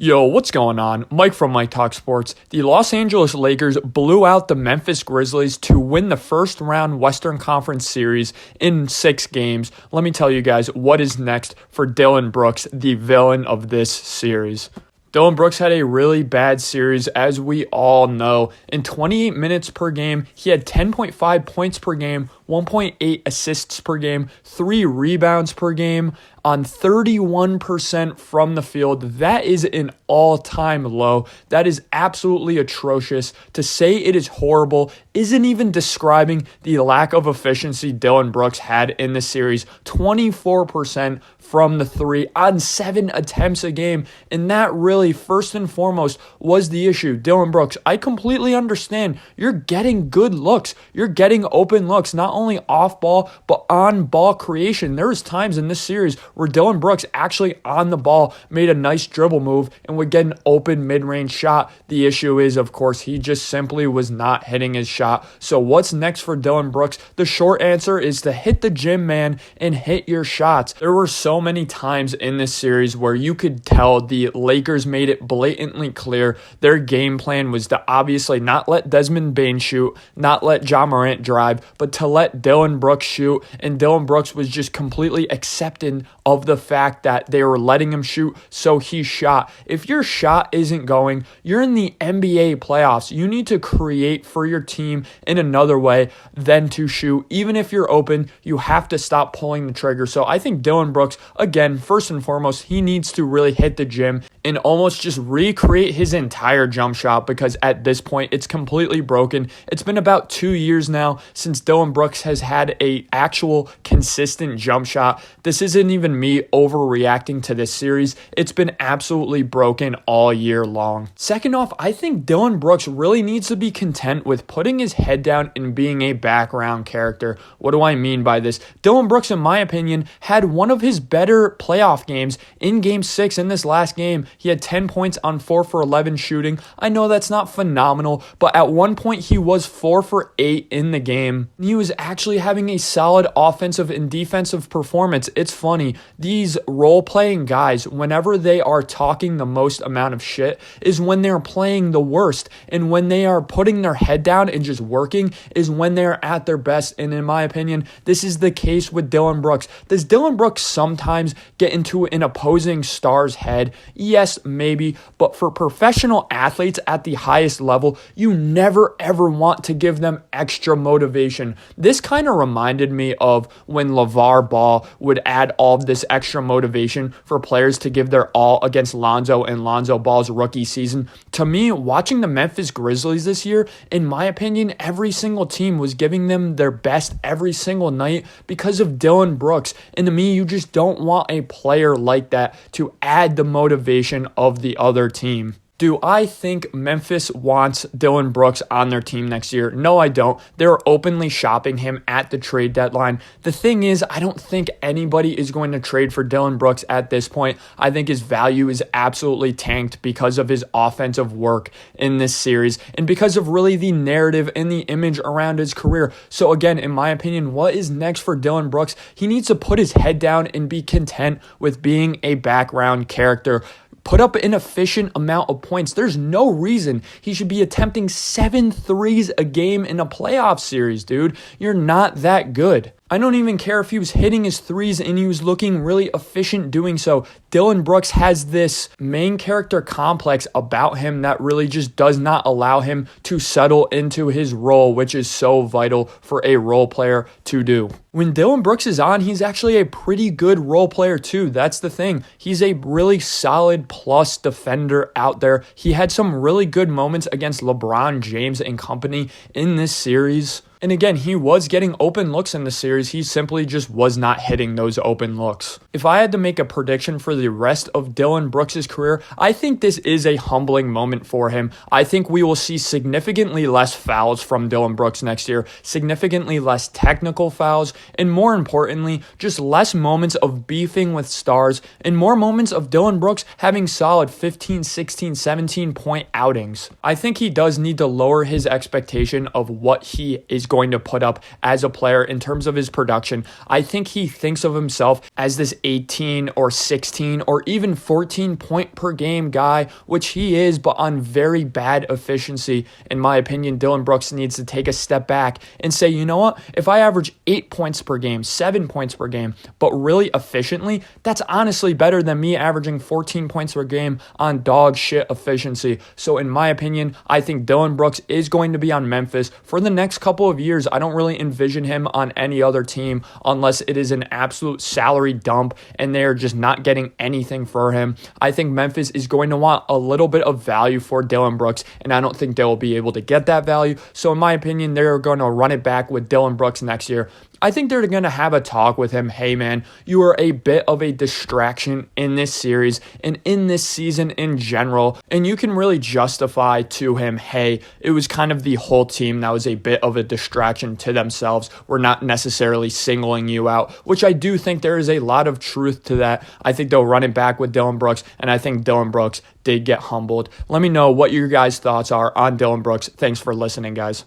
Yo, what's going on? Mike from Mike Talk Sports. The Los Angeles Lakers blew out the Memphis Grizzlies to win the first round Western Conference series in 6 games. Let me tell you guys what is next for Dillon Brooks, the villain of this series. Dillon Brooks had a really bad series, as we all know. In 28 minutes per game, he had 10.5 points per game, 1.8 assists per game, 3 rebounds per game, on 31% from the field. That is an all-time low. That is absolutely atrocious. To say it is horrible isn't even describing the lack of efficiency Dillon Brooks had in the series. 24% from the 3 on 7 attempts a game. And that really, first and foremost, was the issue. Dillon Brooks, I completely understand. You're getting good looks. You're getting open looks, not only off ball, but on ball creation. There was times in this series where Dillon Brooks actually on the ball made a nice dribble move and would get an open mid-range shot. The issue is, of course, he just simply was not hitting his shot. So what's next for Dillon Brooks? The short answer is to hit the gym, man, and hit your shots. There were so many times in this series where you could tell the Lakers made it blatantly clear their game plan was to obviously not let Desmond Bane shoot, not let Ja Morant drive, but to let Dillon Brooks shoot. And Dillon Brooks was just completely accepting of the fact that they were letting him shoot, so he shot. If your shot isn't going, you're in the NBA playoffs. You need to create for your team in another way than to shoot. Even if you're open, you have to stop pulling the trigger. So I think Dillon Brooks, again, first and foremost, he needs to really hit the gym and almost just recreate his entire jump shot, because at this point, it's completely broken. It's been about 2 years now since Dillon Brooks has had a actual consistent jump shot. This isn't even me overreacting to this series. It's been absolutely broken all year long. Second off, I think Dillon Brooks really needs to be content with putting his head down and being a background character. What do I mean by this? Dillon Brooks, in my opinion, had one of his better playoff games in Game 6 in this last game. He had 10 points on 4 for 11 shooting. I know that's not phenomenal, but at one point he was 4 for 8 in the game. He was actually having a solid offensive and defensive performance. It's funny, these role-playing guys, whenever they are talking the most amount of shit is when they're playing the worst, and when they are putting their head down and just working is when they're at their best. And in my opinion, this is the case with Dillon Brooks. Does Dillon Brooks sometimes get into an opposing star's head? Yes, maybe, but for professional athletes at the highest level, you never ever want to give them extra motivation. This kind of reminded me of when LeVar Ball would add all of this extra motivation for players to give their all against Lonzo and Lonzo Ball's rookie season. To me, watching the Memphis Grizzlies this year, in my opinion, every single team was giving them their best every single night because of Dillon Brooks. And to me, you just don't want a player like that to add the motivation of the other team. Do I think Memphis wants Dillon Brooks on their team next year? No, I don't. They're openly shopping him at the trade deadline. The thing is, I don't think anybody is going to trade for Dillon Brooks at this point. I think his value is absolutely tanked because of his offensive work in this series and because of really the narrative and the image around his career. So again, in my opinion, what is next for Dillon Brooks? He needs to put his head down and be content with being a background character. Put up an efficient amount of points. There's no reason he should be attempting 7 threes a game in a playoff series, dude. You're not that good. I don't even care if he was hitting his threes and he was looking really efficient doing so. Dillon Brooks has this main character complex about him that really just does not allow him to settle into his role, which is so vital for a role player to do. When Dillon Brooks is on, he's actually a pretty good role player too. That's the thing. He's a really solid plus defender out there. He had some really good moments against LeBron James and company in this series. And again, he was getting open looks in the series. He simply just was not hitting those open looks. If I had to make a prediction for the rest of Dillon Brooks' career, I think this is a humbling moment for him. I think we will see significantly less fouls from Dillon Brooks next year, significantly less technical fouls, and more importantly, just less moments of beefing with stars and more moments of Dillon Brooks having solid 15, 16, 17 point outings. I think he does need to lower his expectation of what he is going going to put up as a player in terms of his production. I think he thinks of himself as this 18 or 16 or even 14 point per game guy, which he is, but on very bad efficiency. In my opinion, Dillon Brooks needs to take a step back and say, you know what, if I average 8 points per game, 7 points per game, but really efficiently, that's honestly better than me averaging 14 points per game on dog shit efficiency. So in my opinion, I think Dillon Brooks is going to be on Memphis for the next couple of years. I don't really envision him on any other team unless it is an absolute salary dump and they're just not getting anything for him. I think Memphis is going to want a little bit of value for Dillon Brooks, and I don't think they'll be able to get that value. So in my opinion, they're going to run it back with Dillon Brooks next year. I think they're going to have a talk with him. Hey, man, you are a bit of a distraction in this series and in this season in general. And you can really justify to him, hey, it was kind of the whole team that was a bit of a distraction to themselves. We're not necessarily singling you out, which I do think there is a lot of truth to that. I think they'll run it back with Dillon Brooks, and I think Dillon Brooks did get humbled. Let me know what your guys' thoughts are on Dillon Brooks. Thanks for listening, guys.